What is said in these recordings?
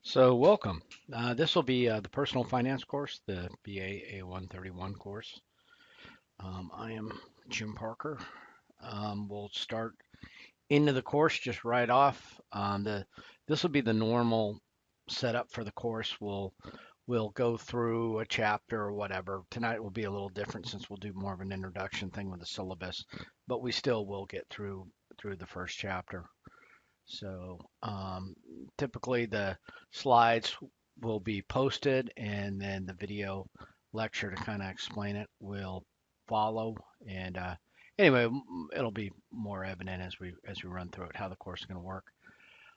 So welcome. This will be the personal finance course, the BA A131 course. I am Jim Parker. We'll start into the course just right off. This will be the normal setup for the course. We'll go through a chapter or whatever. Tonight will be a little different since we'll do more of an introduction thing with the syllabus, but we still will get through the first chapter. So typically the slides will be posted and then the video lecture to kind of explain it will follow. And anyway, it'll be more evident as we run through it how the course is going to work.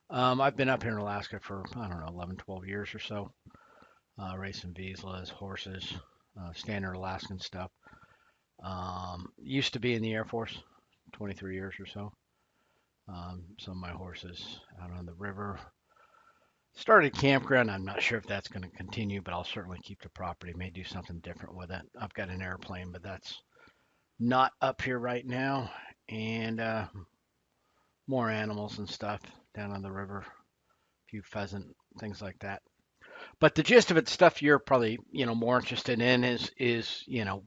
I've been up here in Alaska for I don't know 11, 12 years or so, racing Vizslas, horses, standard Alaskan stuff. Used to be in the Air Force, 23 years or so. Some of my horses out on the river. Started campground. I'm not sure if that's going to continue, but I'll certainly keep the property. May do something different with it. I've got an airplane, but that's not up here right now. And more animals and stuff down on the river. A few pheasant, things like that. But the gist of it, stuff you're probably more interested in is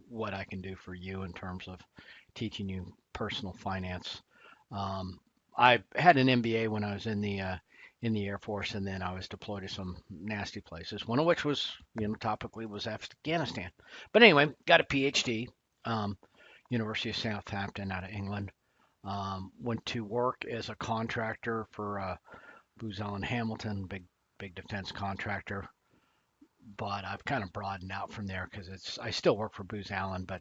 what I can do for you in terms of teaching you personal finance. Um, I had an MBA when I was in the Air Force, and then I was deployed to some nasty places. One of which was, topically was Afghanistan. But anyway, got a PhD, um, University of Southampton out of England. Went to work as a contractor for Booz Allen Hamilton, big defense contractor. But I've kind of broadened out from there because I still work for Booz Allen, but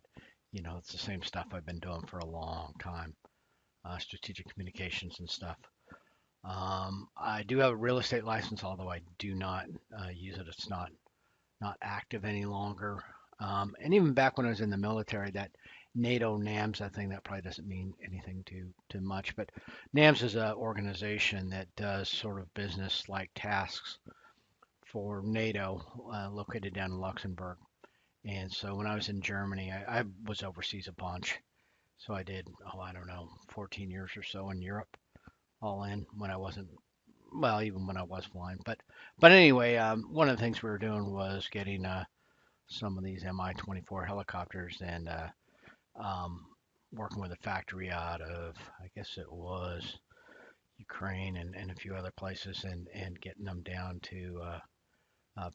it's the same stuff I've been doing for a long time, strategic communications and stuff. I do have a real estate license, although I do not use it. It's not active any longer. And even back when I was in the military, that NATO NAMS, thing that probably doesn't mean anything too much, but NAMS is an organization that does sort of business-like tasks for NATO, located down in Luxembourg. And so when I was in Germany, I was overseas a bunch. So I did, oh, I don't know, 14 years or so in Europe, all in when I wasn't, well, even when I was flying. But anyway, one of the things we were doing was getting some of these Mi-24 helicopters and um, working with a factory out of, I guess it was Ukraine and a few other places, and getting them down to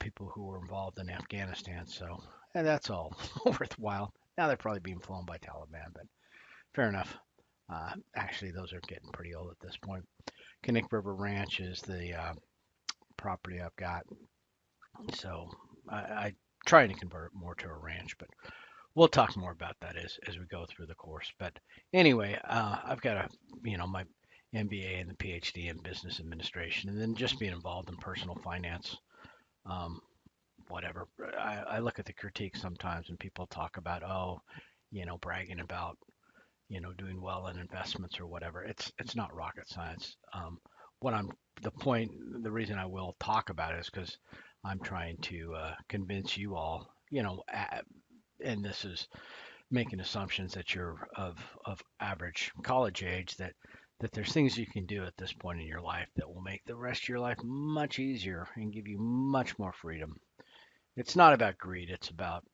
people who were involved in Afghanistan. So, and that's all worthwhile. Now they're probably being flown by Taliban, but fair enough. Actually, those are getting pretty old at this point. Connect River Ranch is the property I've got. So I trying to convert it more to a ranch, but we'll talk more about that as we go through the course. But anyway, I've got my MBA and the PhD in business administration, and then just being involved in personal finance. Um, Whatever. I look at the critique sometimes and people talk about, oh, bragging about, doing well in investments or whatever. It's not rocket science. What I'm the point, the reason I will talk about it is because I'm trying to convince you all, and this is making assumptions that you're of average college age, that there's things you can do at this point in your life that will make the rest of your life much easier and give you much more freedom. It's not about greed. It's about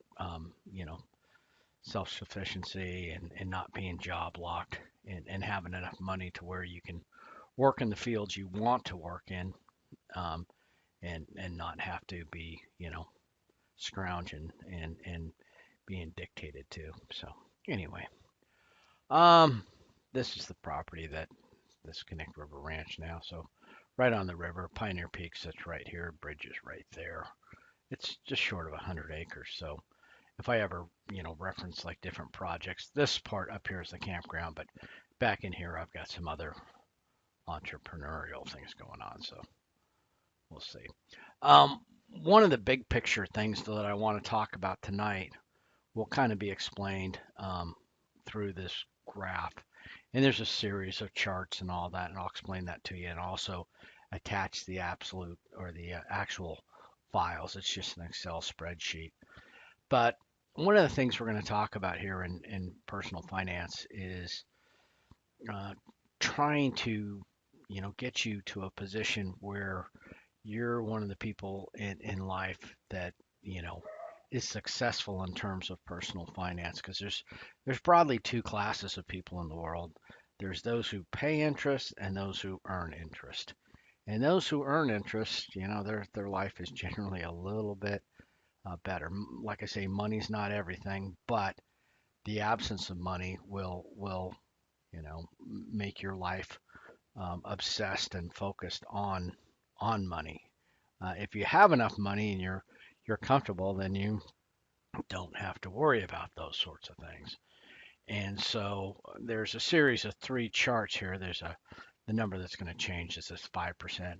self-sufficiency and not being job locked and having enough money to where you can work in the fields you want to work in, um, and not have to be scrounging and being dictated to. So anyway, um, this is the property that this Connect River Ranch now. So right on the river, Pioneer Peak sits right here. Bridge is right there. It's just short of 100 acres. So if I ever, reference like different projects, this part up here is the campground, but back in here, I've got some other entrepreneurial things going on. So we'll see. Um, One of the big picture things that I want to talk about tonight will kind of be explained through this graph. And there's a series of charts and all that, and I'll explain that to you and also attach the absolute or the actual files. It's just an Excel spreadsheet. But one of the things we're going to talk about here in personal finance is uh, trying to, get you to a position where you're one of the people in life that, you know, is successful in terms of personal finance, because there's broadly two classes of people in the world. There's those who pay interest and those who earn interest. And those who earn interest, you know, their life is generally a little bit better. Like I say, money's not everything, but the absence of money will you know make your life obsessed and focused on money. If you have enough money and you're comfortable, then you don't have to worry about those sorts of things. And so there's a series of three charts here. There's the number that's going to change is this 5%,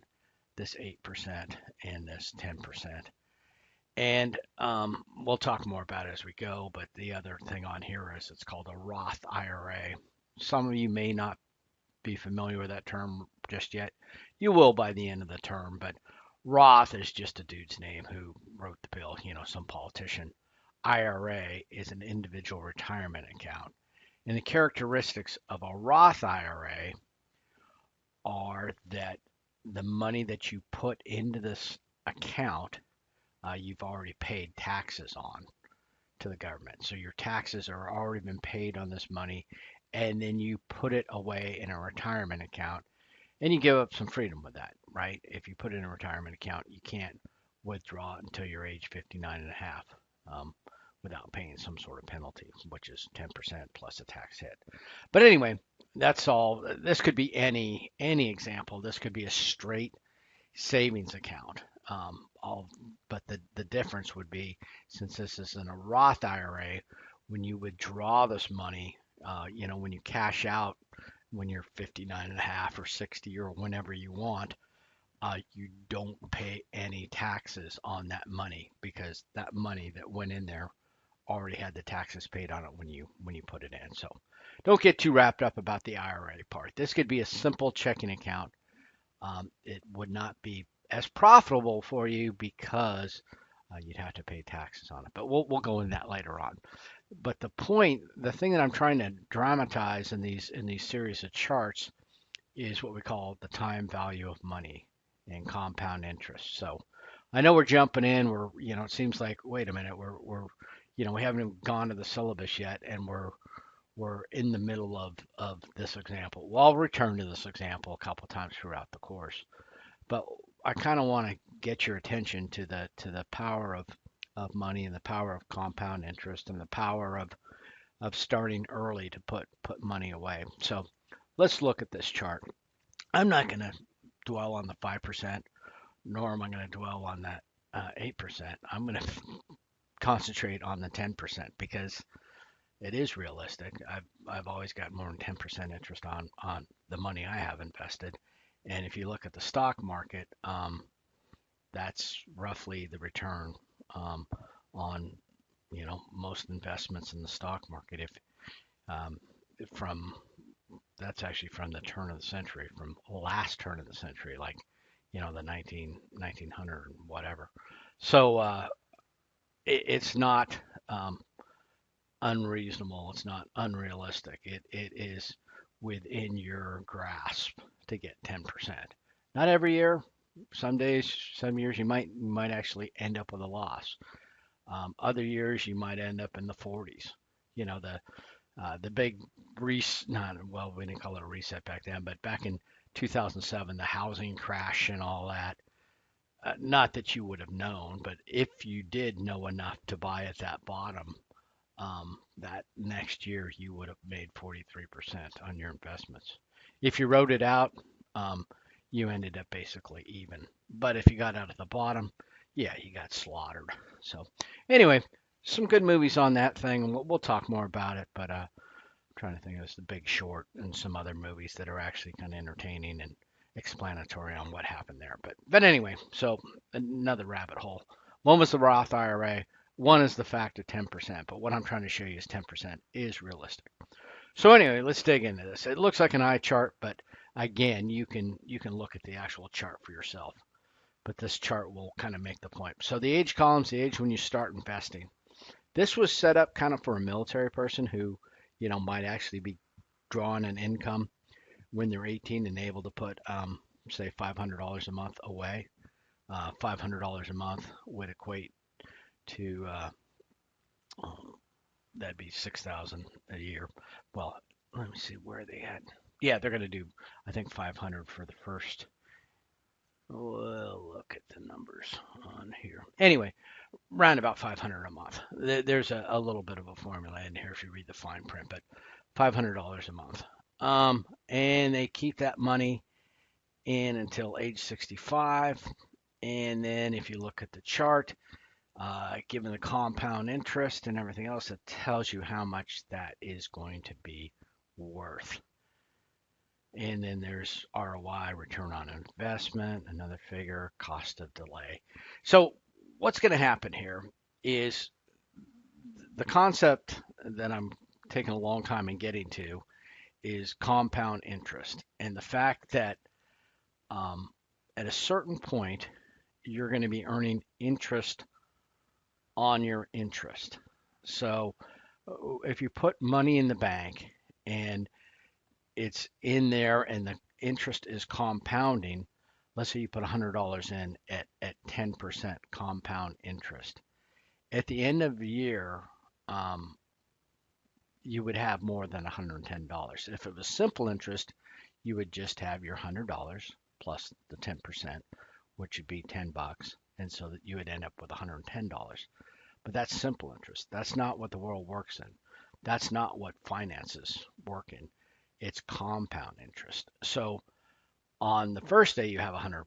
this 8%, and this 10%. And we'll talk more about it as we go. But the other thing on here is it's called a Roth IRA. Some of you may not be familiar with that term just yet. You will by the end of the term, but Roth is just a dude's name who wrote the bill, you know, some politician. IRA is an individual retirement account. And the characteristics of a Roth IRA are that the money that you put into this account, you've already paid taxes on to the government. So your taxes are already been paid on this money, and then you put it away in a retirement account, and you give up some freedom with that, right? If you put it in a retirement account, you can't withdraw it until you're age 59 and a half without paying some sort of penalty, which is 10% plus a tax hit. But anyway, that's all. This could be any example. This could be a straight savings account. All, but the difference would be, since this is in a Roth IRA, when you withdraw this money, you know, when you cash out when you're 59 and a half or 60 or whenever you want, you don't pay any taxes on that money, because that money that went in there already had the taxes paid on it when you put it in. So don't get too wrapped up about the IRA part. This could be a simple checking account. It would not be as profitable for you because you'd have to pay taxes on it. But we'll go into that later on. But the thing that I'm trying to dramatize in these series of charts is what we call the time value of money and compound interest. So I know we're jumping in. It seems like, wait a minute, we haven't even gone to the syllabus yet, and we're in the middle of this example. Well, I'll return to this example a couple times throughout the course, but I kind of want to get your attention to the power of money and the power of compound interest and the power of starting early to put money away. So let's look at this chart. I'm not going to dwell on the 5%, nor am I going to dwell on that 8%. I'm going to concentrate on the 10% because it is realistic. I've always got more than 10% interest on the money I have invested. And if you look at the stock market, that's roughly the return on most investments in the stock market. If from That's actually from the turn of the century, from last turn of the century, like the 1900 whatever. So it's not unreasonable. It's not unrealistic. It is within your grasp to get 10%. Not every year. Some days, some years you might actually end up with a loss. Other years you might end up in the 40s. The big well, we didn't call it a reset back then, but back in 2007, the housing crash and all that. Not that you would have known, but if you did know enough to buy at that bottom, that next year you would have made 43% on your investments. If you wrote it out, you ended up basically even. But if you got out at the bottom, yeah, you got slaughtered. So anyway, some good movies on that thing. We'll talk more about it, but I'm trying to think of The Big Short and some other movies that are actually kind of entertaining and explanatory on what happened there. But anyway, so another rabbit hole. One was the Roth IRA. One is the fact of 10%. But what I'm trying to show you is 10% is realistic. So anyway, let's dig into this. It looks like an eye chart, but again, you can look at the actual chart for yourself. But this chart will kind of make the point. So the age column's the age when you start investing. This was set up kind of for a military person who, might actually be drawing an income when they're 18 and able to put, say, $500 a month away $500 a month would equate to that'd be 6,000 a year. Well, let me see where they at. Yeah, they're going to do, I think, 500 for the first. Well, look at the numbers on here. Anyway, round about 500 a month. There's a little bit of a formula in here if you read the fine print, but $500 a month. And they keep that money in until age 65. And then if you look at the chart, given the compound interest and everything else, it tells you how much that is going to be worth. And then there's ROI, return on investment, another figure, cost of delay. So what's going to happen here is the concept that I'm taking a long time in getting to is compound interest. And the fact that at a certain point, you're going to be earning interest on your interest. So if you put money in the bank and it's in there and the interest is compounding, let's say you put $100 in at 10% compound interest. At the end of the year, you would have more than $110. If it was simple interest, you would just have your $100 plus the 10%, which would be 10 bucks. And so that you would end up with $110. But that's simple interest. That's not what the world works in. That's not what finances work in. It's compound interest. So on the first day you have $100.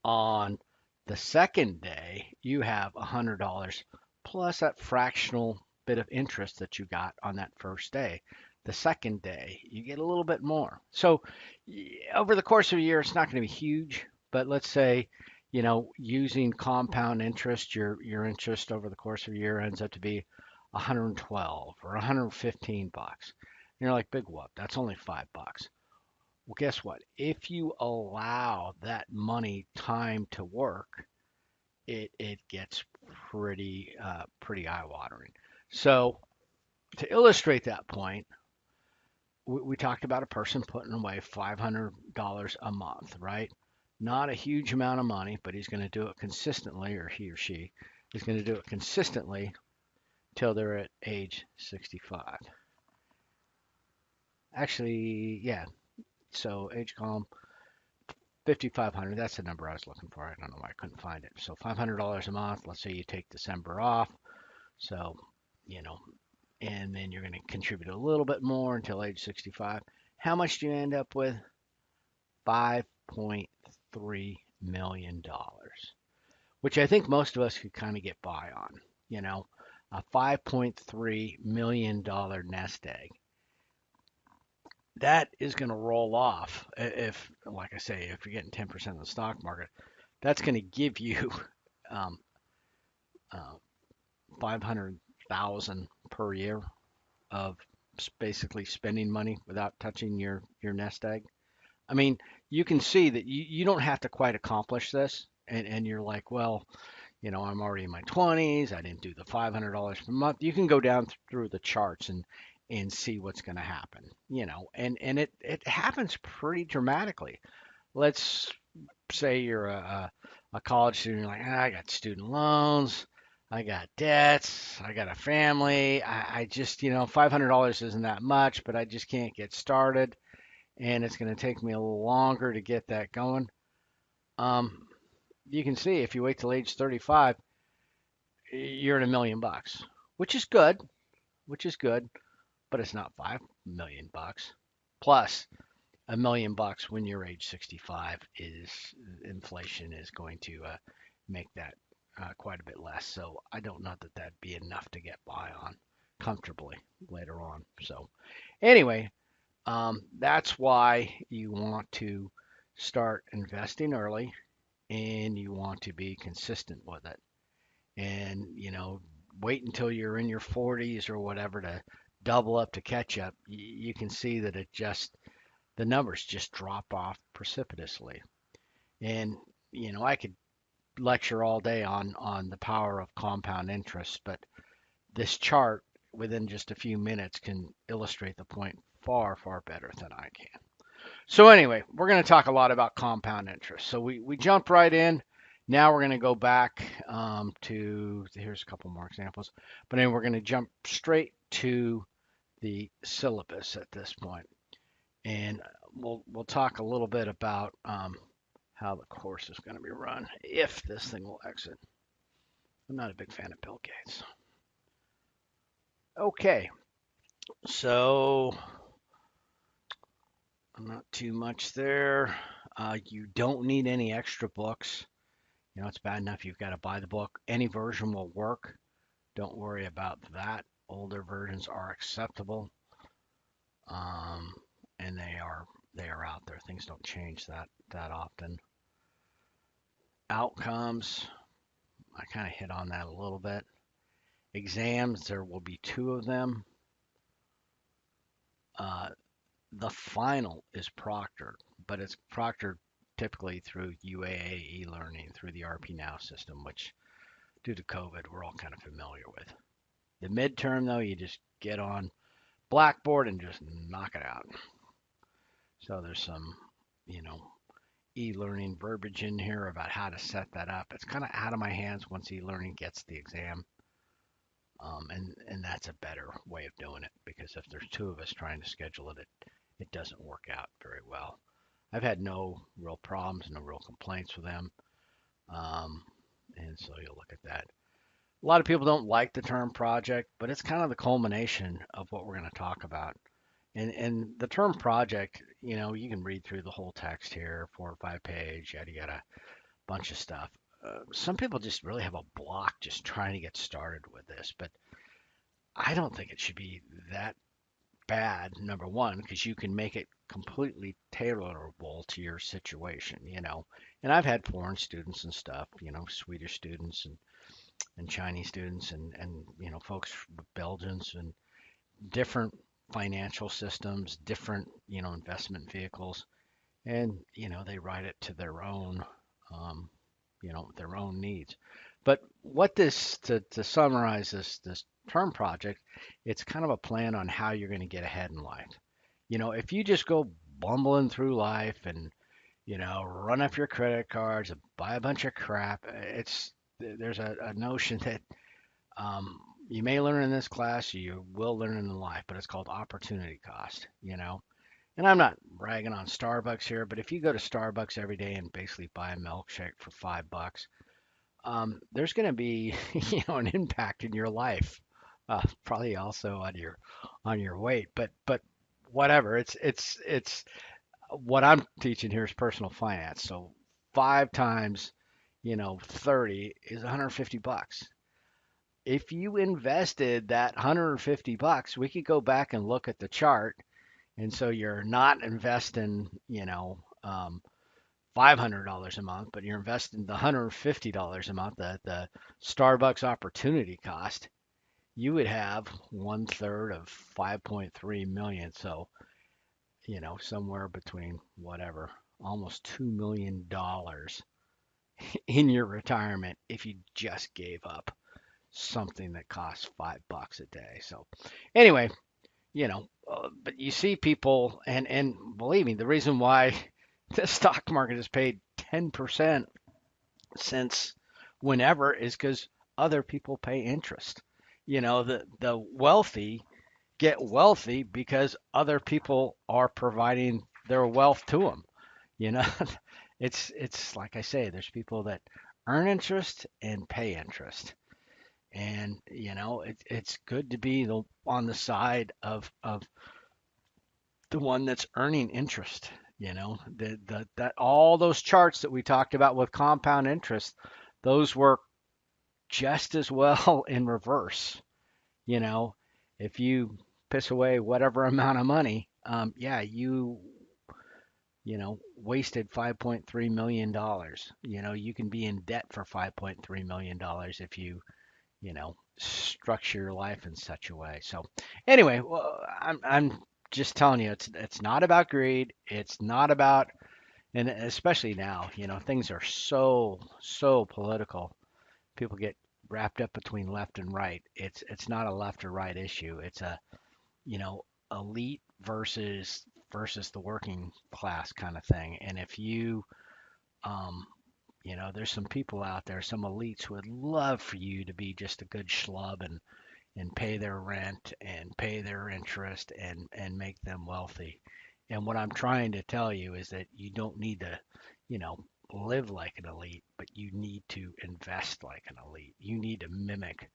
On the second day you have $100 plus that fractional bit of interest that you got on that first day. The second day you get a little bit more. So over the course of a year it's not going to be huge, but let's say using compound interest, your interest over the course of a year ends up to be 112 or 115 bucks. And you're like, big whoop, that's only $5. Well, guess what? If you allow that money time to work, it gets pretty eye-watering. So to illustrate that point, we talked about a person putting away $500 a month, right? Not a huge amount of money, but he's going to do it consistently, or he or she is going to do it consistently till they're at age 65. Actually, yeah. So age column 5,500. That's the number I was looking for. I don't know why I couldn't find it. So $500 a month. Let's say you take December off. So, and then you're going to contribute a little bit more until age 65. How much do you end up with? $5.3 million, which I think most of us could kind of get by on. A $5.3 million nest egg. That is going to roll off if, like I say, if you're getting 10% of the stock market, that's going to give you 500,000 per year of basically spending money without touching your nest egg. I mean, you can see that you don't have to quite accomplish this, and you're like, well, I'm already in my 20s. I didn't do the $500 per month. You can go down through the charts and see what's going to happen, and it happens pretty dramatically. Let's say you're a college student, you're like, I got student loans, I got debts, I got a family, I just, $500 isn't that much, but I just can't get started, and it's going to take me a little longer to get that going. You can see if you wait till age 35, you're at $1 million, which is good, but it's not 5 million bucks. Plus $1 million when you're age 65 is inflation is going to make that quite a bit less. So I don't know that that'd be enough to get by on comfortably later on. So anyway, that's why you want to start investing early and you want to be consistent with it. And, wait until you're in your 40s or whatever to double up to catch up. You can see that the numbers just drop off precipitously. And, I could lecture all day on the power of compound interest, but this chart within just a few minutes can illustrate the point far, far better than I can. So anyway, we're going to talk a lot about compound interest. So we jump right in Now we're going to go back here's a couple more examples, but then we're going to jump straight to the syllabus at this point, and we'll talk a little bit about how the course is going to be run if this thing will exit. I'm not a big fan of Bill Gates. Okay, so not too much there. You don't need any extra books. You know, it's bad enough you've got to buy the book. Any version will work. Don't worry about that. Older versions are acceptable, um, and they are out there. Things don't change that often. Outcomes, I kind of hit on that a little bit. Exams, there will be two of them. Uh, the final is proctored, but it's proctored typically through UAA e-learning through the RP Now system, which due to COVID we're all kind of familiar with. The midterm though, you just get on Blackboard and just knock it out. So there's some, you know, e-learning verbiage in here about how to set that up. It's kind of out of my hands once e-learning gets the exam. And that's a better way of doing it because if there's two of us trying to schedule it, it doesn't work out very well. I've had no real problems, no real complaints with them. Um, and so you'll look at that. A lot of people don't like the term project, but it's kind of the culmination of what we're going to talk about. And the term project, you know, you can read through the whole text here, 4 or 5 page, yada yada, bunch of stuff. Some people just really have a block just trying to get started with this, but I don't think it should be that bad, number one, because you can make it completely tailorable to your situation, you know. And I've had foreign students and stuff, you know, Swedish students and Chinese students and you know, folks, Belgians and different financial systems, different, you know, investment vehicles. And, you know, they write it to their own, um, you know, their own needs. But what this, to summarize this term project, it's kind of a plan on how you're going to get ahead in life. You know, if you just go bumbling through life and, you know, run up your credit cards and buy a bunch of crap, there's a notion that um, you may learn in this class, you will learn in life, but it's called opportunity cost, you know. And I'm not bragging on Starbucks here, but if you go to Starbucks every day and basically buy a milkshake for $5, there's going to be, you know, an impact in your life, probably also on your weight. But whatever, it's what I'm teaching here is personal finance. So 5 times, you know, 30 is 150 bucks. If you invested that 150 bucks, we could go back and look at the chart. And so you're not investing, you know, $500 a month, but you're investing the $150 a month, the Starbucks opportunity cost, you would have 1/3 of 5.3 million. So, you know, somewhere between whatever, almost $2 million in your retirement if you just gave up something that costs $5 a day. So, anyway, you know, but you see people, and believe me, the reason why the stock market has paid 10% since whenever is because other people pay interest. You know, the wealthy get wealthy because other people are providing their wealth to them. You know, it's like I say, there's people that earn interest and pay interest. And you know, it's good to be on the side of the one that's earning interest. You know, that all those charts that we talked about with compound interest, those work just as well in reverse. You know, if you piss away whatever amount of money, yeah, you know, wasted $5.3 million. You know, you can be in debt for $5.3 million if you know, structure your life in such a way. So anyway, well, I'm just telling you, it's not about greed. It's not about, and especially now, you know, things are so political. People get wrapped up between left and right. It's not a left or right issue. It's a, you know, elite versus the working class kind of thing. And if you um, There's some people out there, some elites who would love for you to be just a good schlub and pay their rent and pay their interest and make them wealthy. And what I'm trying to tell you is that you don't need to, you know, live like an elite, but you need to invest like an elite. You need to mimic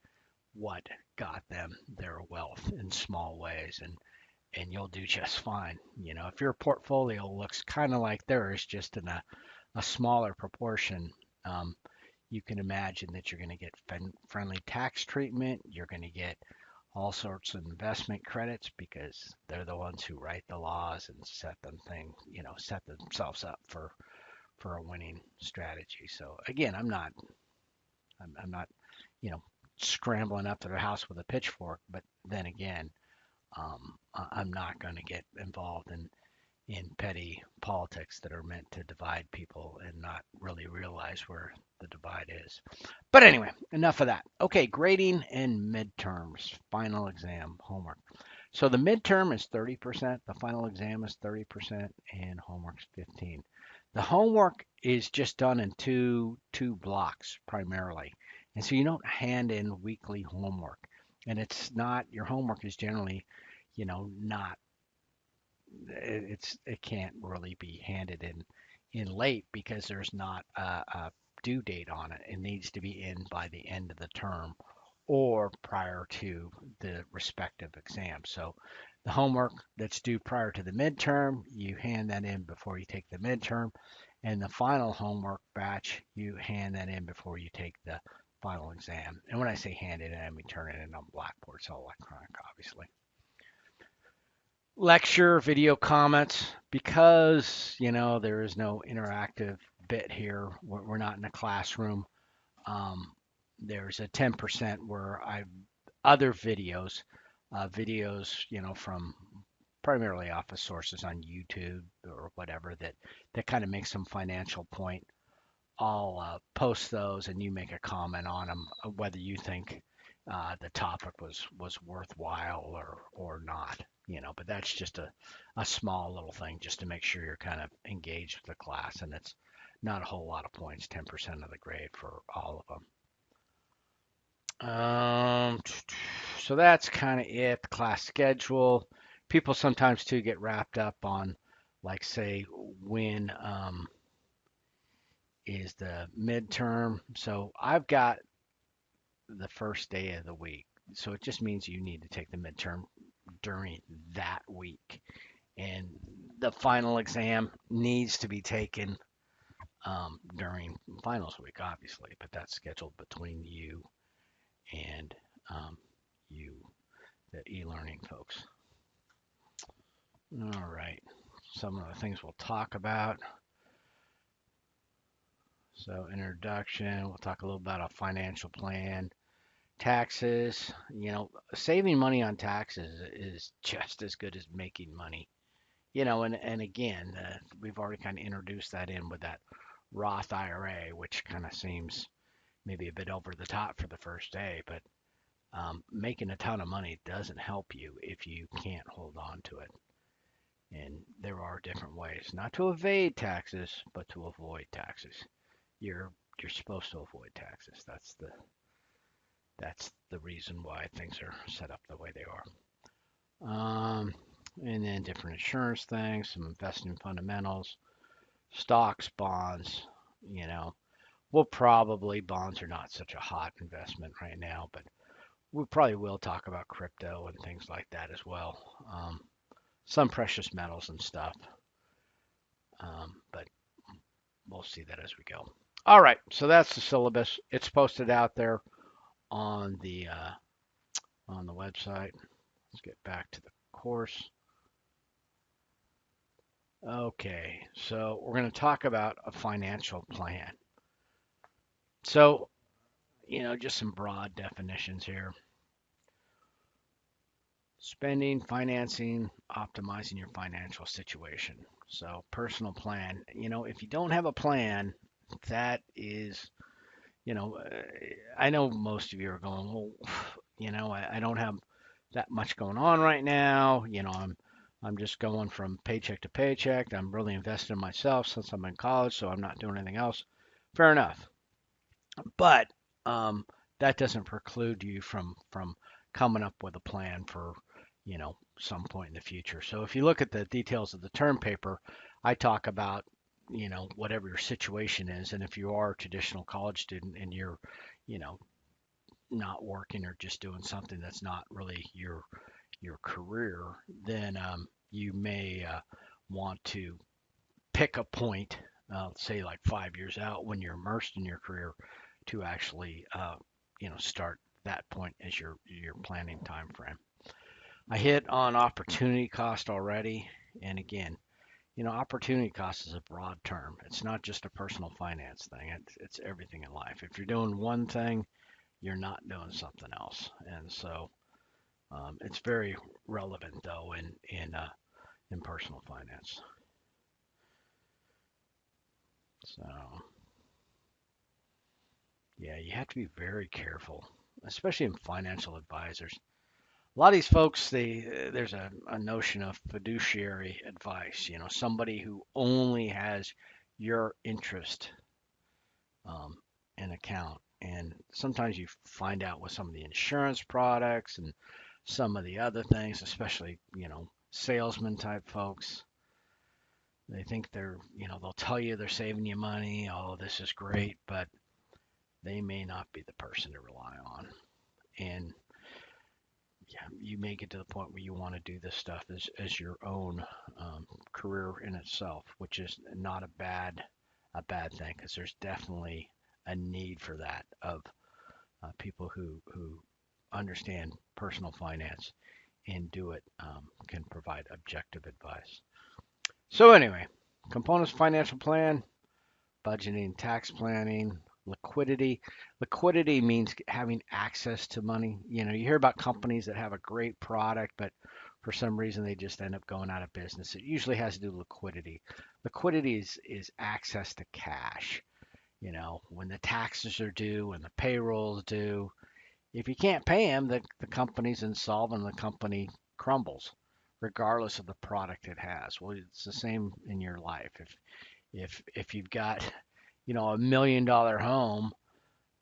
what got them their wealth in small ways, and you'll do just fine. If your portfolio looks kind of like theirs, just in a smaller proportion, um, you can imagine that you're going to get friendly tax treatment. You're going to get all sorts of investment credits because they're the ones who write the laws and set themselves up for a winning strategy. So again, I'm not, you know, scrambling up to their house with a pitchfork, but then again, I'm not going to get involved in petty politics that are meant to divide people and not really realize where the divide is. But anyway, enough of that. Okay, grading and midterms, final exam, homework. So the midterm is 30%, the final exam is 30%, and homework's 15. The homework is just done in two blocks primarily. And so you don't hand in weekly homework. And it's not your homework is generally, not it can't really be handed in late because there's not a due date on it. It needs to be in by the end of the term or prior to the respective exam. So the homework that's due prior to the midterm, you hand that in before you take the midterm, and the final homework batch, you hand that in before you take the final exam. And when I say hand it in, I mean turn it in on Blackboard. It's all electronic, obviously. Lecture, video comments, because there is no interactive bit here. We're not in a classroom. Um, there's a 10% where other videos, from primarily office sources on YouTube or whatever that kind of make some financial point. I'll post those and you make a comment on them, whether you think the topic was worthwhile or not. But that's just a small little thing just to make sure you're kind of engaged with the class, and it's not a whole lot of points, 10% of the grade for all of them. So that's kind of it. The class schedule. People sometimes too get wrapped up on, like, say, when is the midterm. So I've got the first day of the week. So it just means you need to take the midterm during that week. And the final exam needs to be taken during finals week, obviously, but that's scheduled between you and you, the e-learning folks. All right. Some of the things we'll talk about. So introduction, we'll talk a little about a financial plan. Taxes, saving money on taxes is just as good as making money. And again, we've already kind of introduced that in with that Roth IRA, which kind of seems maybe a bit over the top for the first day, but making a ton of money doesn't help you if you can't hold on to it. And there are different ways, not to evade taxes, but to avoid taxes. You're supposed to avoid taxes. That's the reason why things are set up the way they are. And then different insurance things, some investing fundamentals, stocks, bonds. Bonds are not such a hot investment right now, but we probably will talk about crypto and things like that as well. Some precious metals and stuff, but we'll see that as we go. All right, so that's the syllabus. It's posted out there on the website. Let's get back to the course. Okay, so we're going to talk about a financial plan. So, just some broad definitions here. Spending, financing, optimizing your financial situation. So, personal plan. If you don't have a plan, that is, I know most of you are going, well, I don't have that much going on right now. I'm just going from paycheck to paycheck. I'm really invested in myself since I'm in college, so I'm not doing anything else. Fair enough. But that doesn't preclude you from coming up with a plan for, some point in the future. So if you look at the details of the term paper, I talk about, whatever your situation is, and if you are a traditional college student and you're, you know, not working or just doing something that's not really your career, then you may want to pick a point, say like 5 years out when you're immersed in your career, to actually start that point as your planning time frame. I hit on opportunity cost already, and again, opportunity cost is a broad term. It's not just a personal finance thing. It's everything in life. If you're doing one thing, you're not doing something else, and so it's very relevant though in personal finance. So yeah, you have to be very careful, especially in financial advisors. A lot of these folks, there's a notion of fiduciary advice. Somebody who only has your interest um, in account. And sometimes you find out with some of the insurance products and some of the other things, especially salesman type folks. They think they'll tell you they're saving you money. Oh, this is great, but they may not be the person to rely on. And yeah, you may get to the point where you want to do this stuff as your own career in itself, which is not a bad thing, because there's definitely a need for that of people who understand personal finance and do it, can provide objective advice. So anyway, components of financial plan: budgeting, tax planning, liquidity. Liquidity means having access to money. You hear about companies that have a great product, but for some reason they just end up going out of business. It usually has to do with liquidity. Liquidity is access to cash. When the taxes are due, when the payroll's due, if you can't pay them, the company's insolvent and the company crumbles, regardless of the product it has. Well, it's the same in your life. If you've got $1 million home,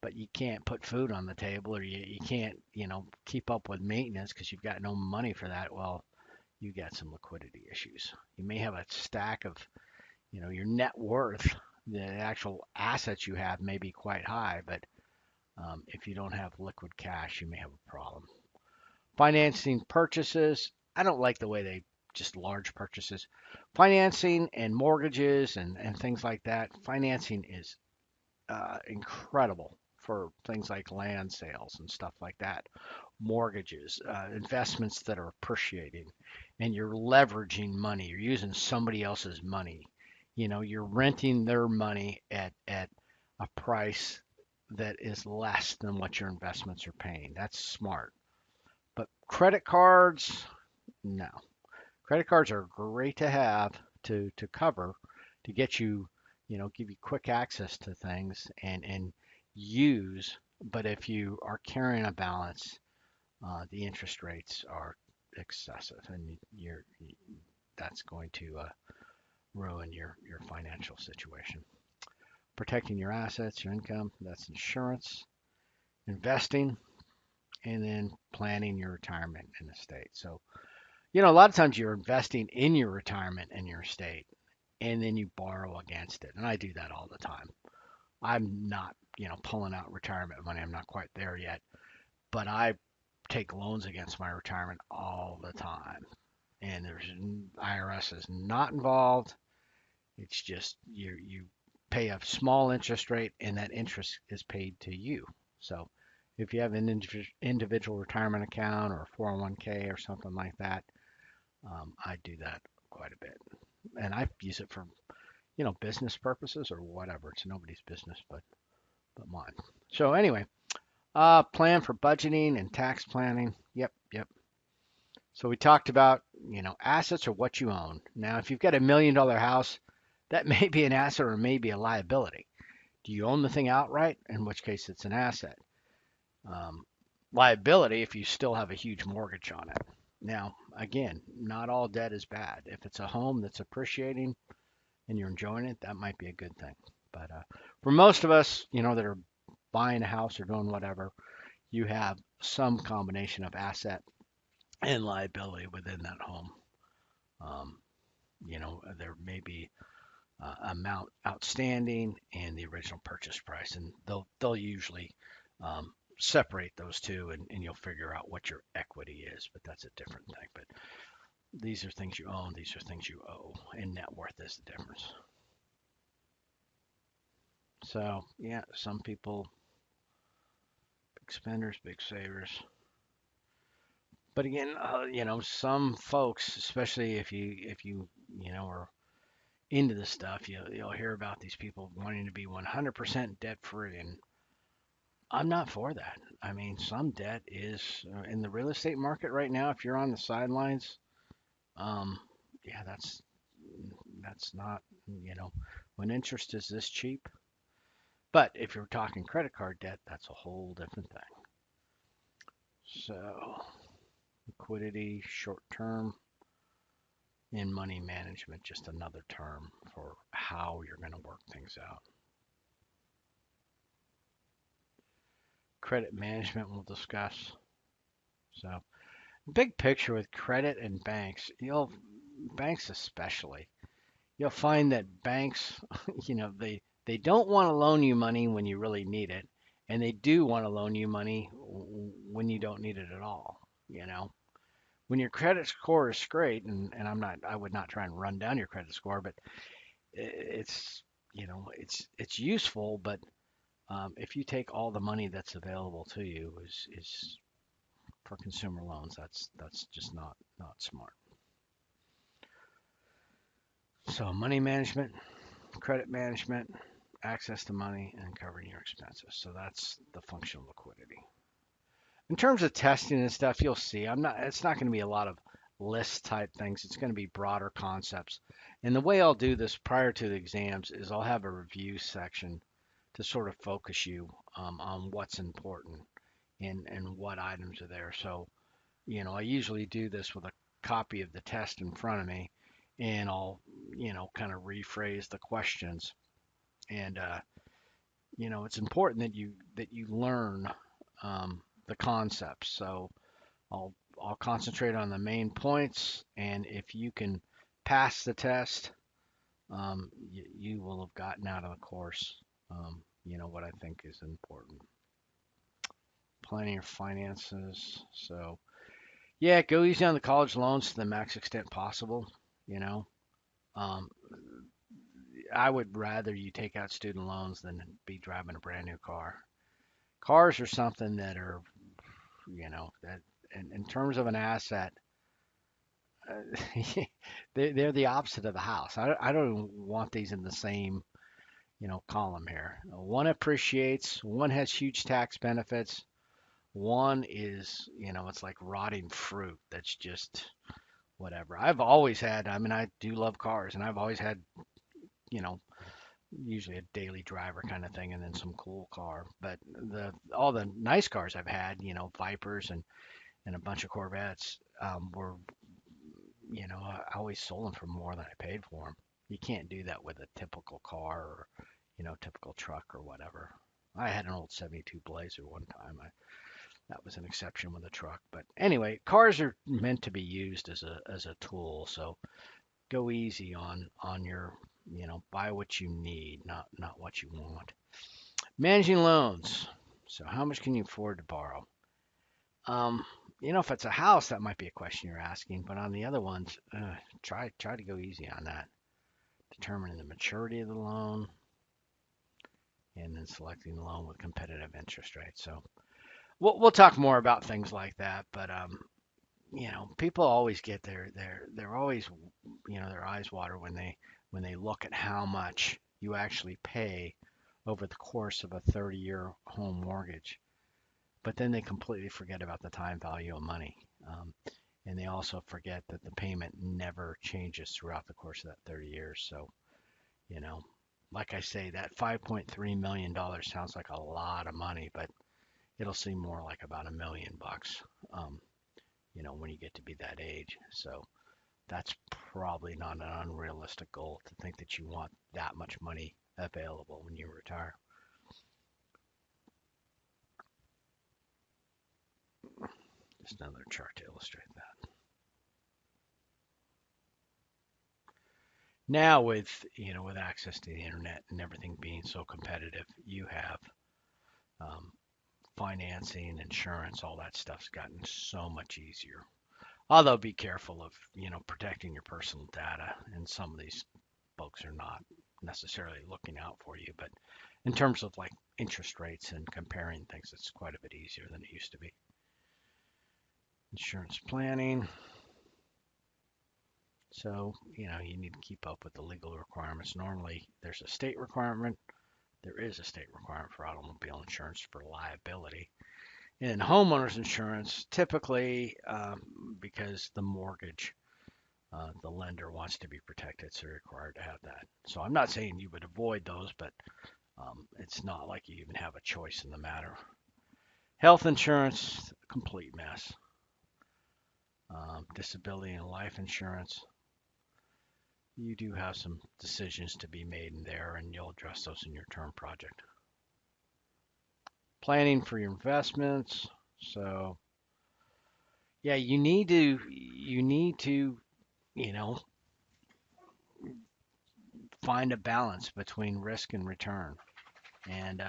but you can't put food on the table, or you can't keep up with maintenance because you've got no money for that, well, you got some liquidity issues. You may have a stack of your net worth, the actual assets you have may be quite high, but if you don't have liquid cash, you may have a problem. Financing purchases: I don't like the way they just large purchases. Financing and mortgages and things like that. Financing is incredible for things like land sales and stuff like that. Mortgages, investments that are appreciating, and you're leveraging money. You're using somebody else's money. You're renting their money at a price that is less than what your investments are paying. That's smart. But credit cards, no. Credit cards are great to have to cover, to get you, give you quick access to things and use. But if you are carrying a balance, the interest rates are excessive, and that's going to ruin your financial situation. Protecting your assets, your income, that's insurance. Investing, and then planning your retirement and estate. So, a lot of times you're investing in your retirement and your estate, and then you borrow against it. And I do that all the time. I'm not, pulling out retirement money. I'm not quite there yet, but I take loans against my retirement all the time. And there's IRS is not involved. It's just you pay a small interest rate, and that interest is paid to you. So if you have an individual retirement account or a 401k or something like that, I do that quite a bit, and I use it for business purposes or whatever. It's nobody's business but mine. So anyway, plan for budgeting and tax planning. Yep, yep. So we talked about assets are what you own. Now, if you've got $1 million house, that may be an asset or may be a liability. Do you own the thing outright? In which case, it's an asset. Um, Liability if you still have a huge mortgage on it. Now, again, not all debt is bad. If it's a home that's appreciating and you're enjoying it, that might be a good thing. But for most of us, that are buying a house or doing whatever, you have some combination of asset and liability within that home. Um, there may be amount outstanding and the original purchase price, and they'll usually separate those two, and you'll figure out what your equity is. But that's a different thing. But these are things you own, these are things you owe, and net worth is the difference. So yeah, some people big spenders, big savers. But again, some folks, especially if you are into this stuff, you'll hear about these people wanting to be 100% debt free, and I'm not for that. I mean, some debt is in the real estate market right now. If you're on the sidelines, um, yeah, that's not, when interest is this cheap. But if you're talking credit card debt, that's a whole different thing. So liquidity, short term, and money management, just another term for how you're going to work things out. Credit management we'll discuss. So big picture with credit and banks, banks especially, you'll find that banks, they don't want to loan you money when you really need it, and they do want to loan you money when you don't need it at all. You know, when your credit score is great, and I would not try and run down your credit score, but it's, it's useful, but if you take all the money that's available to you is for consumer loans, that's just not smart. So money management, credit management, access to money, and covering your expenses. So that's the function of liquidity. In terms of testing and stuff, you'll see. It's not going to be a lot of list type things. It's going to be broader concepts. And the way I'll do this prior to the exams is I'll have a review section to sort of focus you on what's important and what items are there. So, I usually do this with a copy of the test in front of me, and I'll, kind of rephrase the questions. And it's important that you learn the concepts. So I'll concentrate on the main points, and if you can pass the test, you will have gotten out of the course. What I think is important. Planning your finances. So yeah, go easy on the college loans to the max extent possible. You know, um, I would rather you take out student loans than be driving a brand new car. Cars are something that are, that in terms of an asset, uh, they're the opposite of the house. I don't want these in the same, column here. One appreciates, one has huge tax benefits, one is, it's like rotting fruit that's just whatever. I've always had, I mean, I do love cars, and I've always had, you know, usually a daily driver kind of thing, and then some cool car. But all the nice cars I've had, Vipers and a bunch of Corvettes, were, I always sold them for more than I paid for them. You can't do that with a typical car or, typical truck or whatever. I had an old 72 Blazer one time. That was an exception with a truck. But anyway, cars are meant to be used as a tool. So go easy on your, buy what you need, not what you want. Managing loans. So how much can you afford to borrow? Um, if it's a house, that might be a question you're asking. But on the other ones, try to go easy on that. Determining the maturity of the loan, and then selecting the loan with competitive interest rates. So we'll talk more about things like that. But people always get they're always, their eyes water when they look at how much you actually pay over the course of a 30-year home mortgage. But then they completely forget about the time value of money. And they also forget that the payment never changes throughout the course of that 30 years. So, you know, like I say, that $5.3 million sounds like a lot of money, but it'll seem more like about $1 million, when you get to be that age. So that's probably not an unrealistic goal to think that you want that much money available when you retire. Just another chart to illustrate that. Now with access to the internet and everything being so competitive, you have um, financing, insurance, all that stuff's gotten so much easier. Although be careful of, protecting your personal data, and some of these folks are not necessarily looking out for you, but in terms of like interest rates and comparing things, it's quite a bit easier than it used to be. Insurance planning. So, you need to keep up with the legal requirements. Normally, there's a state requirement. There is a state requirement for automobile insurance for liability. In homeowners insurance, typically, because the mortgage, the lender wants to be protected, so you're required to have that. So I'm not saying you would avoid those, but it's not like you even have a choice in the matter. Health insurance, complete mess. Disability and life insurance, you do have some decisions to be made in there, and you'll address those in your term project. Planning for your investments. So yeah, you need to, you know, find a balance between risk and return. And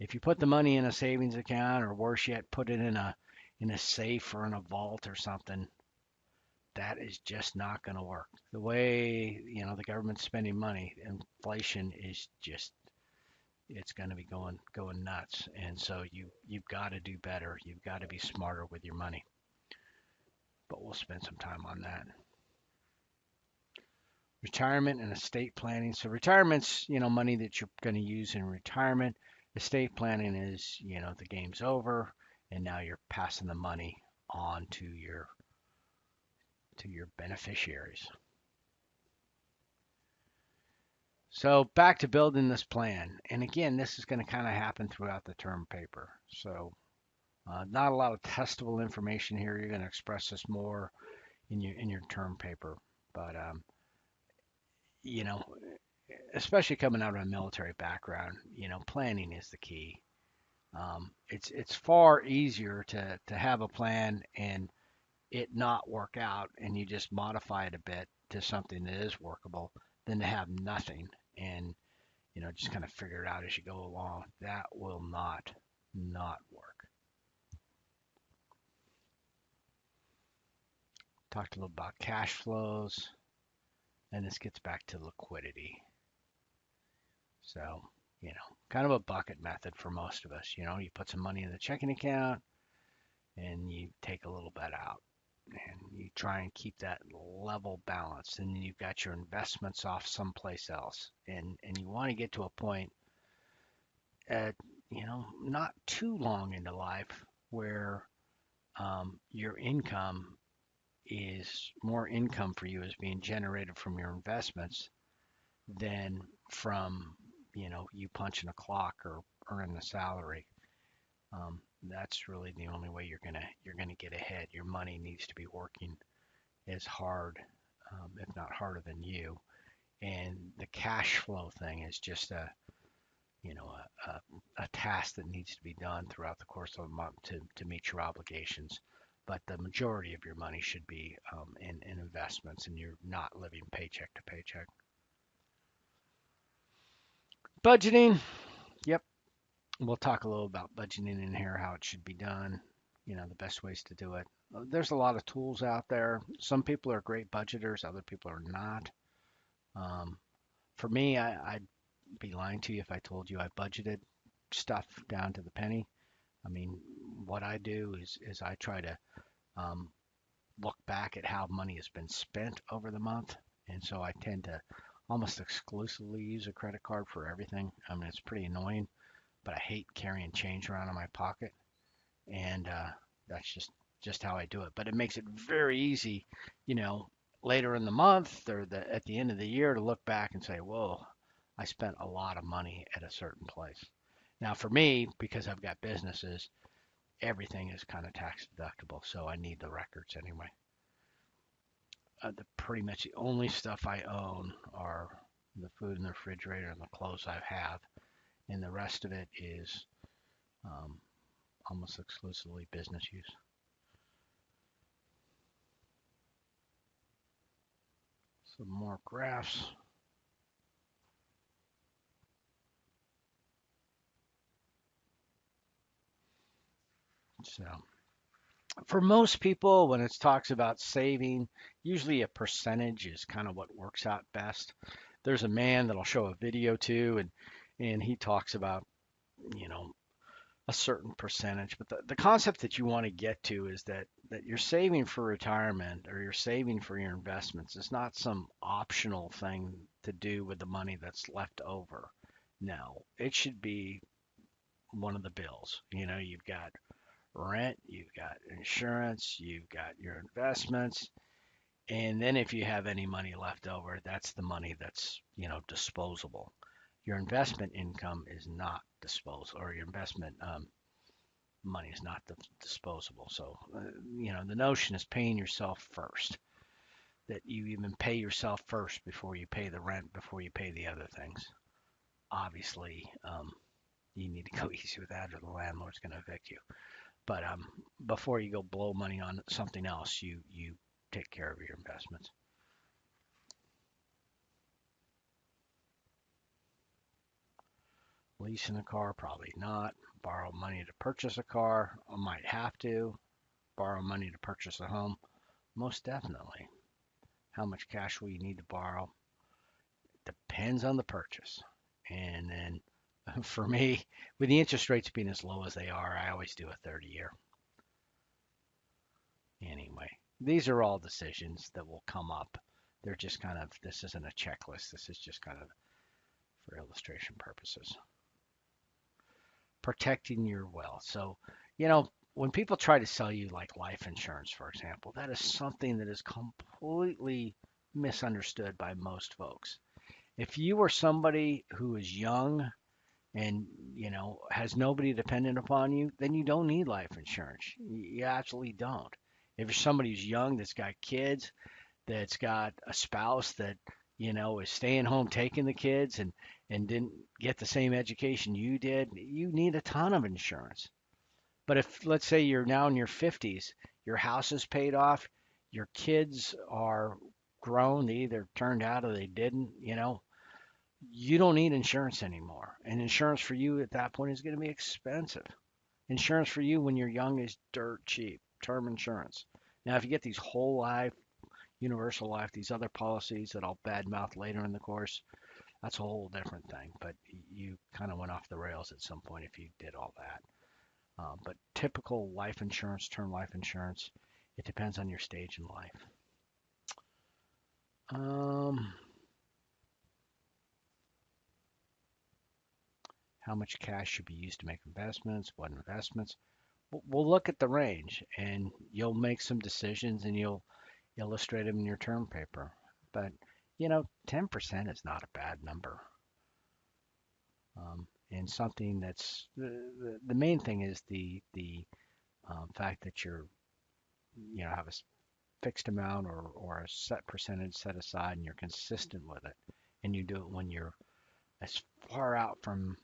if you put the money in a savings account, or worse yet, put it in a safe or in a vault or something, that is just not going to work. The way the government's spending money, inflation is just it's going to be going nuts. And so you've got to do better. You've got to be smarter with your money. But we'll spend some time on that. Retirement and estate planning. So retirement's, money that you're going to use in retirement. Estate planning is, the game's over and now you're passing the money on to your beneficiaries. So back to building this plan. And again, this is going to kind of happen throughout the term paper. So not a lot of testable information here. You're going to express this more in your term paper. But you know, especially coming out of a military background, planning is the key. It's far easier to have a plan and it not work out, and you just modify it a bit to something that is workable, than to have nothing and just kind of figure it out as you go along. That will not work. Talked a little about cash flows, and this gets back to liquidity. So, kind of a bucket method for most of us. You put some money in the checking account and you take a little bit out, and you try and keep that level balanced. And then you've got your investments off someplace else. And you want to get to a point at, not too long into life where your income is more income for you is being generated from your investments than from you punching a clock or earning a salary. That's really the only way you're gonna get ahead. Your money needs to be working as hard, if not harder than you. And the cash flow thing is just a task that needs to be done throughout the course of a month to meet your obligations. But the majority of your money should be in investments, and you're not living paycheck to paycheck. Budgeting. Yep. We'll talk a little about budgeting in here, how it should be done, the best ways to do it. There's a lot of tools out there. Some people are great budgeters, other people are not. Um, for me, I'd be lying to you if I told you I budgeted stuff down to the penny. I mean, what I do is I try to um, look back at how money has been spent over the month. And so I tend to almost exclusively use a credit card for everything. I mean, it's pretty annoying, but I hate carrying change around in my pocket. And that's just how I do it. But it makes it very easy, you know, later in the month or at the end of the year to look back and say, whoa, I spent a lot of money at a certain place. Now, for me, because I've got businesses, everything is kind of tax deductible, so I need the records anyway. Pretty much the only stuff I own are the food in the refrigerator and the clothes I have, and the rest of it is um, almost exclusively business use. Some more graphs. So for most people, when it talks about saving, usually a percentage is kind of what works out best. There's a man that I'll show a video to, and he talks about, you know, a certain percentage. But the concept that you want to get to is that you're saving for retirement or you're saving for your investments. It's not some optional thing to do with the money that's left over. No, it should be one of the bills. You know, you've got rent, you've got insurance, you've got your investments, and then if you have any money left over, that's the money that's, disposable. Your investment income is not disposable, or your investment money is not disposable. So, the notion is paying yourself first, that you even pay yourself first before you pay the rent, before you pay the other things. Obviously, you need to go easy with that, or the landlord's going to evict you. But before you go blow money on something else, you take care of your investments. Leasing a car, probably not. Borrow money to purchase a car, I might have to. Borrow money to purchase a home, most definitely. How much cash will you need to borrow? Depends on the purchase. And then for me, with the interest rates being as low as they are, I always do a 30-year. Anyway, these are all decisions that will come up. They're just kind of, this isn't a checklist. This is just kind of for illustration purposes. Protecting your wealth. So, when people try to sell you like life insurance, for example, that is something that is completely misunderstood by most folks. If you are somebody who is young and has nobody dependent upon you, then you don't need life insurance. You absolutely don't. If you're somebody who's young that's got kids, that's got a spouse that is staying home taking the kids and didn't get the same education you did, you need a ton of insurance. But if, let's say, you're now in your 50s, your house is paid off, your kids are grown, they either turned out or they didn't, you don't need insurance anymore. And insurance for you at that point is going to be expensive. Insurance for you when you're young is dirt cheap, term insurance. Now, if you get these whole life, universal life, these other policies that I'll badmouth later in the course, that's a whole different thing. But you kind of went off the rails at some point if you did all that. But typical life insurance, term life insurance, it depends on your stage in life. Um, how much cash should be used to make investments? What investments? We'll look at the range and you'll make some decisions and you'll illustrate them in your term paper. But, 10% is not a bad number. And something that's the main thing is the fact that have a fixed amount or a set percentage set aside and you're consistent with it. And you do it when you're as far out from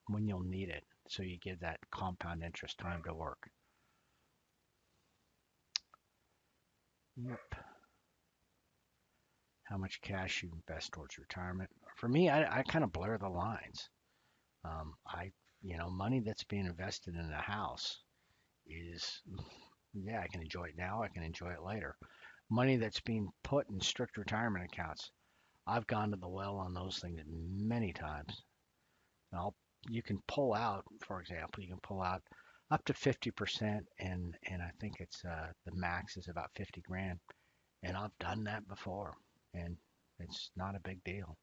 when you'll need it. So you give that compound interest time to work. Yep. How much cash you invest towards retirement? For me, I kind of blur the lines. Money that's being invested in a house is, yeah, I can enjoy it now. I can enjoy it later. Money that's being put in strict retirement accounts. I've gone to the well on those things many times. You can pull out, for example, you can pull out up to 50%, and I think it's the max is about 50 grand. And I've done that before, and it's not a big deal.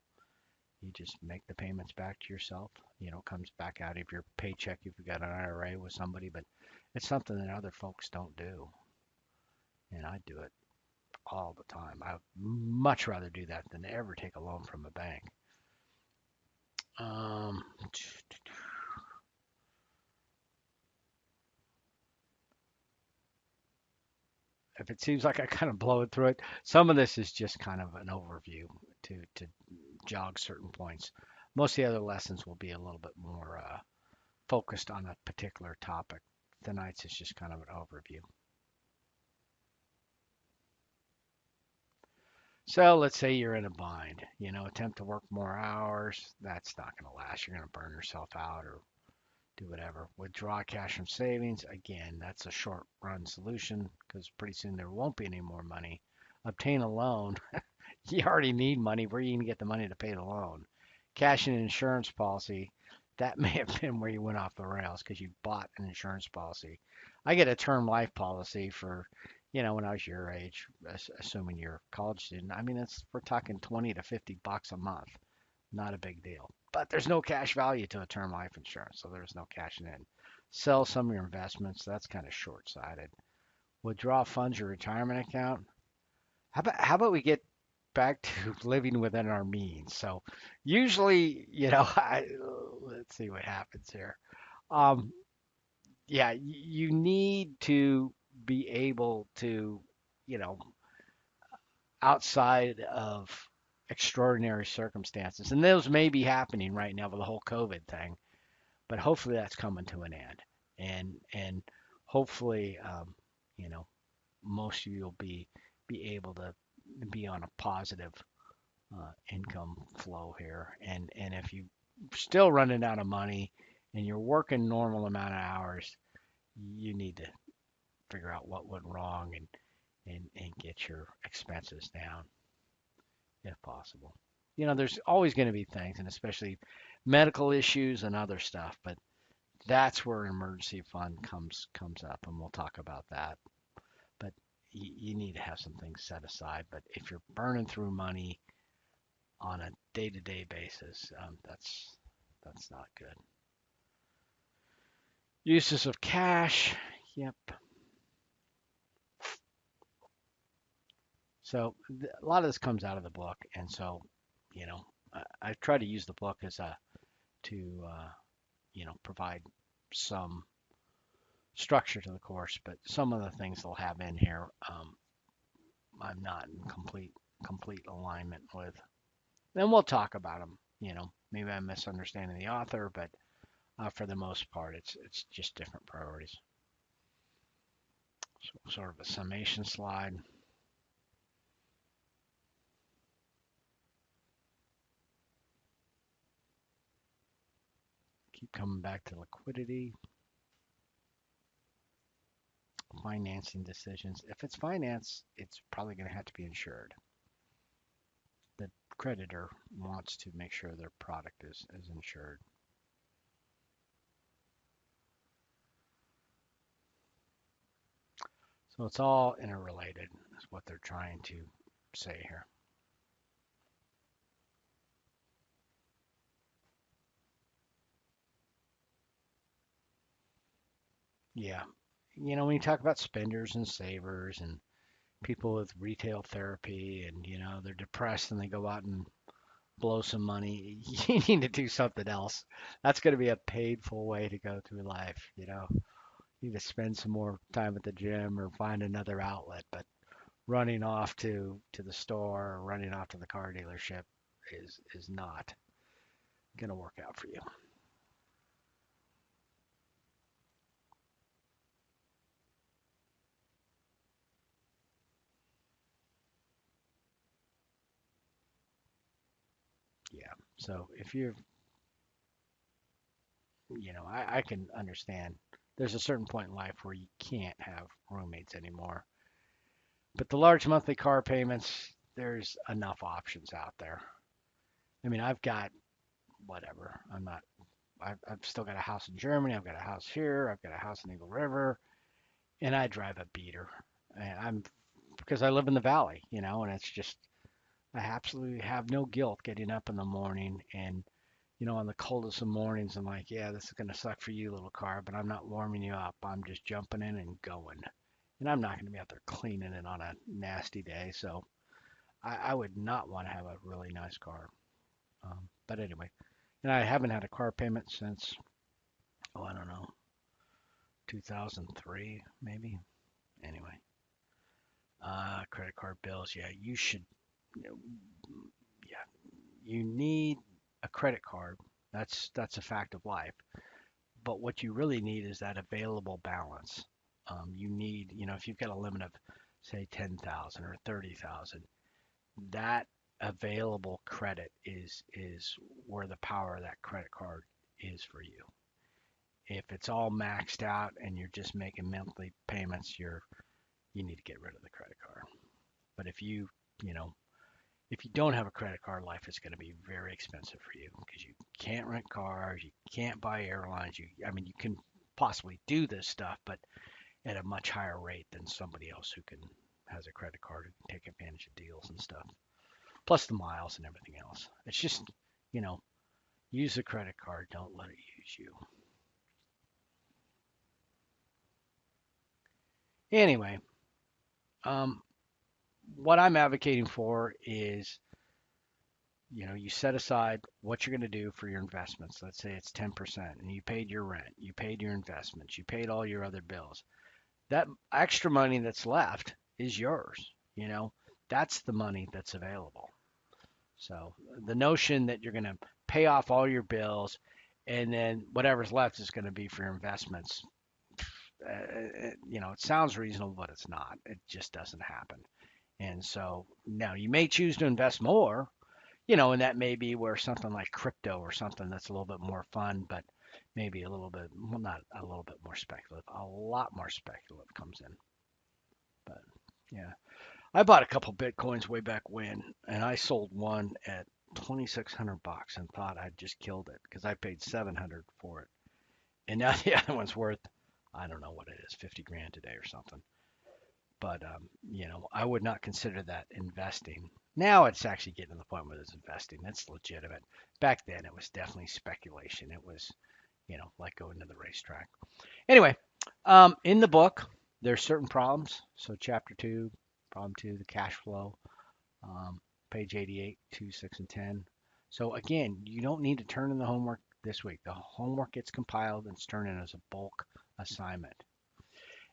You just make the payments back to yourself. It comes back out of your paycheck if you've got an IRA with somebody, but it's something that other folks don't do. And I do it all the time. I would much rather do that than ever take a loan from a bank. Um, if it seems like I kind of blow it through it, some of this is just kind of an overview to jog certain points. Most of the other lessons will be a little bit more focused on a particular topic. Tonight's is just kind of an overview. So let's say you're in a bind, attempt to work more hours. That's not going to last. You're going to burn yourself out or do whatever. Withdraw cash from savings. Again, that's a short run solution because pretty soon there won't be any more money. Obtain a loan. You already need money. Where are you going to get the money to pay the loan? Cash in an insurance policy. That may have been where you went off the rails because you bought an insurance policy. I get a term life policy for, when I was your age, assuming you're a college student. I mean, we're talking 20 to 50 bucks a month. Not a big deal. But there's no cash value to a term life insurance, so there's no cashing in. Sell some of your investments. That's kind of short-sighted. Withdraw funds your retirement account. How about we get back to living within our means? So usually, let's see what happens here. Um, yeah, you need to be able to, you know, outside of extraordinary circumstances, and those may be happening right now with the whole COVID thing, but hopefully that's coming to an end, and hopefully, you know, most of you will be able to be on a positive income flow here. And if you still running out of money and you're working normal amount of hours, you need to figure out what went wrong and get your expenses down if possible. There's always going to be things, and especially medical issues and other stuff, but that's where an emergency fund comes up, and we'll talk about that. But you need to have some things set aside. But if you're burning through money on a day-to-day basis, that's not good. Uses of cash. Yep. So a lot of this comes out of the book, and so I try to use the book as a to provide some structure to the course, but some of the things they'll have in here, I'm not in complete alignment with. Then we'll talk about them. Maybe I'm misunderstanding the author, but for the most part, it's just different priorities. So sort of a summation slide. Keep coming back to liquidity, financing decisions. If it's finance, it's probably going to have to be insured. The creditor wants to make sure their product is insured. So it's all interrelated, is what they're trying to say here. Yeah. When you talk about spenders and savers and people with retail therapy and, they're depressed and they go out and blow some money, you need to do something else. That's going to be a painful way to go through life. You need to spend some more time at the gym or find another outlet, but running off to the store or running off to the car dealership is not going to work out for you. Yeah. So if I can understand there's a certain point in life where you can't have roommates anymore. But the large monthly car payments, there's enough options out there. I mean, I've got whatever. I've still got a house in Germany. I've got a house here. I've got a house in Eagle River, and I drive a beater. And because I live in the valley, and it's just I absolutely have no guilt getting up in the morning and on the coldest of mornings, I'm like, yeah, this is gonna suck for you, little car, but I'm not warming you up. I'm just jumping in and going. And I'm not gonna be out there cleaning it on a nasty day. So I would not want to have a really nice car. But anyway, and I haven't had a car payment since, oh, I don't know, 2003 maybe. Anyway, credit card bills. Yeah, you should. You know, yeah, you need a credit card. That's a fact of life. But what you really need is that available balance. You need, if you've got a limit of say 10,000 or 30,000, that available credit is where the power of that credit card is for you. If it's all maxed out and you're just making monthly payments, you need to get rid of the credit card. But you know, if you don't have a credit card, life is going to be very expensive for you because you can't rent cars, you can't buy airlines. I mean, you can possibly do this stuff, but at a much higher rate than somebody else who has a credit card and can take advantage of deals and stuff. Plus the miles and everything else. It's just, you know, use the credit card. Don't let it use you. Anyway, um, what I'm advocating for is, you set aside what you're going to do for your investments. Let's say it's 10% and you paid your rent, you paid your investments, you paid all your other bills. That extra money that's left is yours. That's the money that's available. So the notion that you're going to pay off all your bills and then whatever's left is going to be for your investments, it sounds reasonable, but it's not. It just doesn't happen. And so now you may choose to invest more, and that may be where something like crypto or something that's a little bit more fun, but maybe a little bit, well, not a little bit more speculative, a lot more speculative comes in. But yeah, I bought a couple Bitcoins way back when, and I sold one at 2,600 bucks and thought I'd just killed it because I paid 700 for it. And now the other one's worth, I don't know what it is, 50 grand today or something. But I would not consider that investing. Now it's actually getting to the point where it's investing. That's legitimate. Back then it was definitely speculation. It was, like going to the racetrack. Anyway, in the book, there's certain problems. So chapter 2, problem 2, the cash flow, page 88, 2, 6, and 10. So again, you don't need to turn in the homework this week. The homework gets compiled and it's turned in as a bulk assignment.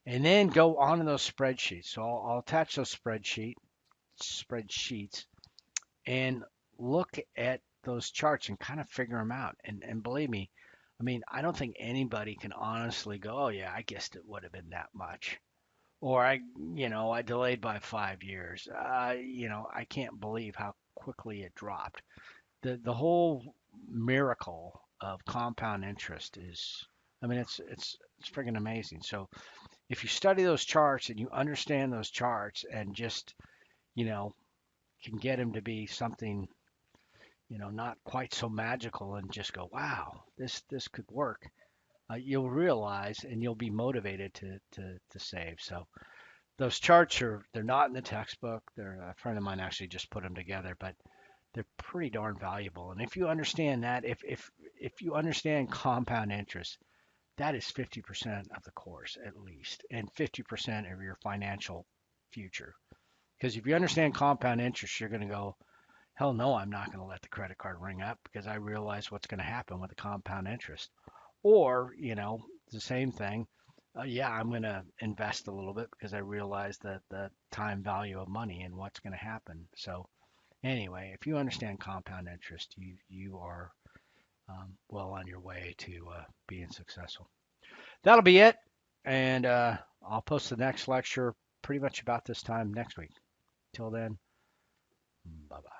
And then go on to those spreadsheets. So I'll attach those spreadsheets and look at those charts and kind of figure them out. And believe me, I mean, I don't think anybody can honestly go, oh yeah, I guessed it would have been that much. Or I delayed by 5 years. I can't believe how quickly it dropped. The whole miracle of compound interest is, I mean, it's friggin' amazing. So if you study those charts and you understand those charts and just, you know, can get them to be something, not quite so magical and just go, wow, this could work. You'll realize and you'll be motivated to save. So those charts they're not in the textbook. A friend of mine actually just put them together, but they're pretty darn valuable. And if you understand that, if you understand compound interest, that is 50% of the course at least, and 50% of your financial future. Because if you understand compound interest, you're going to go, hell no, I'm not going to let the credit card ring up because I realize what's going to happen with the compound interest. Or, the same thing. Yeah, I'm going to invest a little bit because I realize that the time value of money and what's going to happen. So anyway, if you understand compound interest, you are well on your way to being successful. That'll be it, and I'll post the next lecture pretty much about this time next week. Till then, bye bye.